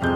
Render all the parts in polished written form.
Hi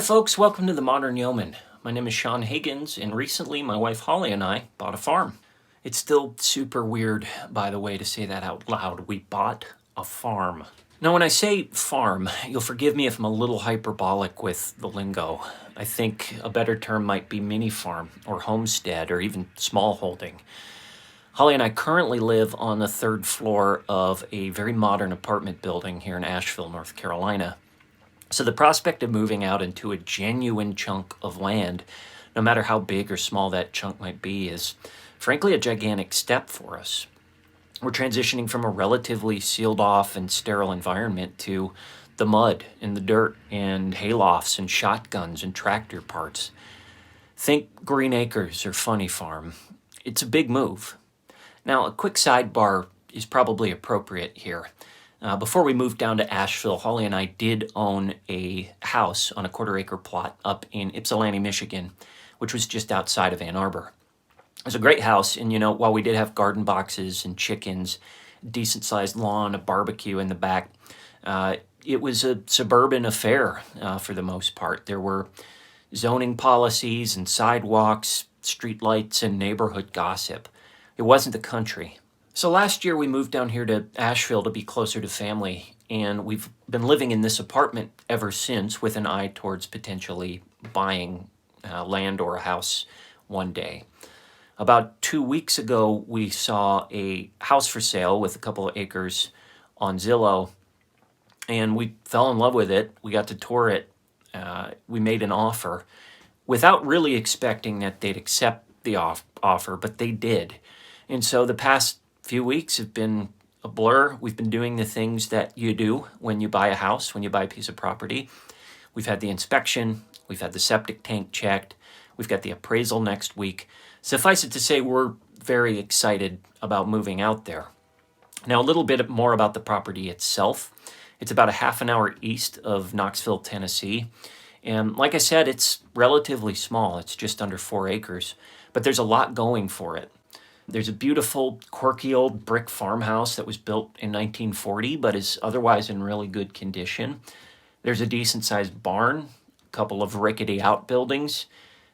folks, welcome to The Modern Yeoman. My name is Sean Higgins, and recently my wife Holly and I bought a farm. It's still super weird, by the way, to say that out loud. We bought a farm. Now when I say farm, you'll forgive me if I'm a little hyperbolic with the lingo. I think a better term might be mini farm, or homestead, or even small holding. Holly and I currently live on the third floor of a very modern apartment building here in Asheville, North Carolina. So the prospect of moving out into a genuine chunk of land, no matter how big or small that chunk might be, is frankly a gigantic step for us. We're transitioning from a relatively sealed off and sterile environment to the mud and the dirt and haylofts and shotguns and tractor parts. Think Green Acres or Funny Farm. It's a big move. Now, a quick sidebar is probably appropriate here. Before we moved down to Asheville, Holly and I did own a house on a quarter-acre plot up in Ypsilanti, Michigan, which was just outside of Ann Arbor. It was a great house, and while we did have garden boxes and chickens, decent-sized lawn, a barbecue in the back, it was a suburban affair for the most part. There were zoning policies and sidewalks, streetlights, and neighborhood gossip. It wasn't the country. So last year we moved down here to Asheville to be closer to family, and we've been living in this apartment ever since with an eye towards potentially buying land or a house one day. About 2 weeks ago, we saw a house for sale with a couple of acres on Zillow, and we fell in love with it. We got to tour it. We made an offer without really expecting that they'd accept the offer, but they did. And so the past few weeks have been a blur. We've been doing the things that you do when you buy a house, when you buy a piece of property. We've had the inspection, we've had the septic tank checked, we've got the appraisal next week. Suffice it to say, we're very excited about moving out there. Now, a little bit more about the property itself. It's about a half an hour east of Knoxville, Tennessee. And like I said, it's relatively small. It's just under 4 acres, but there's a lot going for it. There's a beautiful, quirky old brick farmhouse that was built in 1940, but is otherwise in really good condition. There's a decent-sized barn, a couple of rickety outbuildings,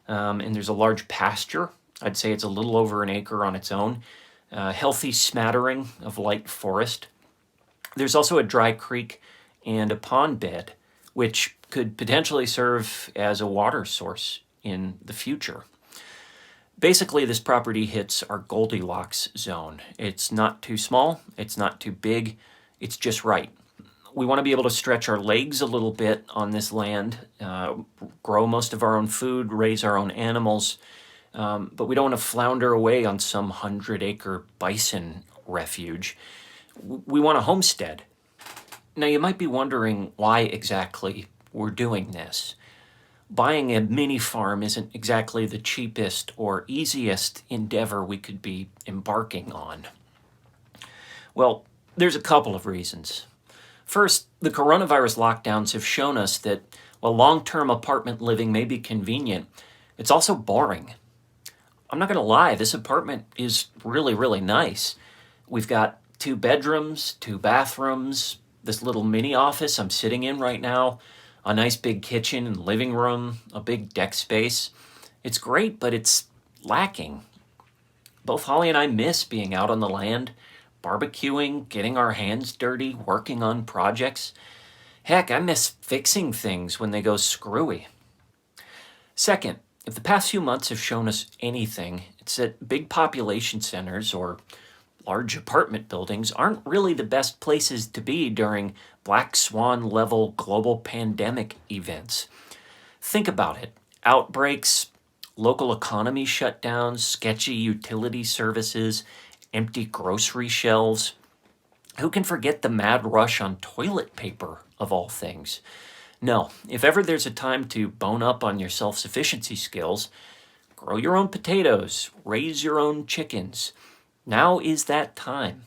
and there's a large pasture. I'd say it's a little over an acre on its own. A healthy smattering of light forest. There's also a dry creek and a pond bed, which could potentially serve as a water source in the future. Basically, this property hits our Goldilocks zone. It's not too small, it's not too big, it's just right. We want to be able to stretch our legs a little bit on this land, grow most of our own food, raise our own animals, but we don't want to flounder away on some 100-acre bison refuge. We want a homestead. Now, you might be wondering why exactly we're doing this. Buying a mini farm isn't exactly the cheapest or easiest endeavor we could be embarking on. Well, there's a couple of reasons. First, the coronavirus lockdowns have shown us that while long-term apartment living may be convenient, it's also boring. I'm not going to lie, this apartment is really, really nice. We've got 2 bedrooms, 2 bathrooms, this little mini office I'm sitting in right now, a nice big kitchen and living room, a big deck space. It's great, but it's lacking. Both Holly and I miss being out on the land, barbecuing, getting our hands dirty, working on projects. Heck, I miss fixing things when they go screwy. Second, if the past few months have shown us anything, it's that big population centers or large apartment buildings aren't really the best places to be during black swan level global pandemic events. Think about it. Outbreaks, local economy shutdowns, sketchy utility services, empty grocery shelves. Who can forget the mad rush on toilet paper, of all things? No, if ever there's a time to bone up on your self-sufficiency skills, grow your own potatoes, raise your own chickens. Now is that time.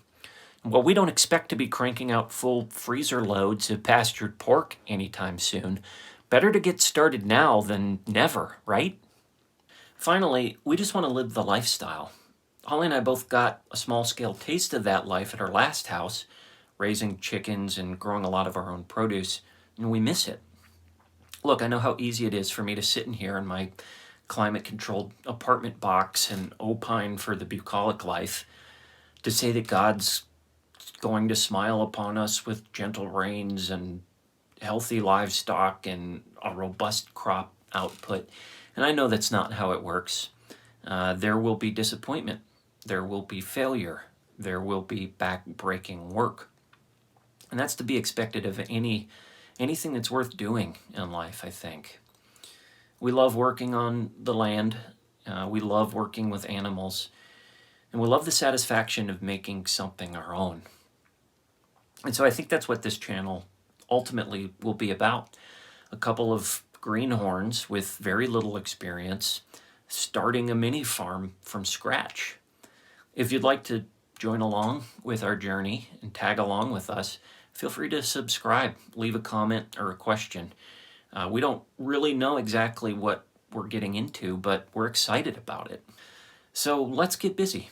Well, we don't expect to be cranking out full freezer loads of pastured pork anytime soon. Better to get started now than never, right? Finally, we just want to live the lifestyle. Holly and I both got a small scale taste of that life at our last house, raising chickens and growing a lot of our own produce, and we miss it. Look, I know how easy it is for me to sit in here in my climate controlled apartment box and opine for the bucolic life, to say that God's going to smile upon us with gentle rains and healthy livestock and a robust crop output. And I know that's not how it works. There will be disappointment. There will be failure. There will be back-breaking work. And that's to be expected of anything that's worth doing in life, I think. We love working on the land. We love working with animals. And we love the satisfaction of making something our own. And so I think that's what this channel ultimately will be about. A couple of greenhorns with very little experience starting a mini farm from scratch. If you'd like to join along with our journey and tag along with us, feel free to subscribe, leave a comment or a question. We don't really know exactly what we're getting into, but we're excited about it. So let's get busy.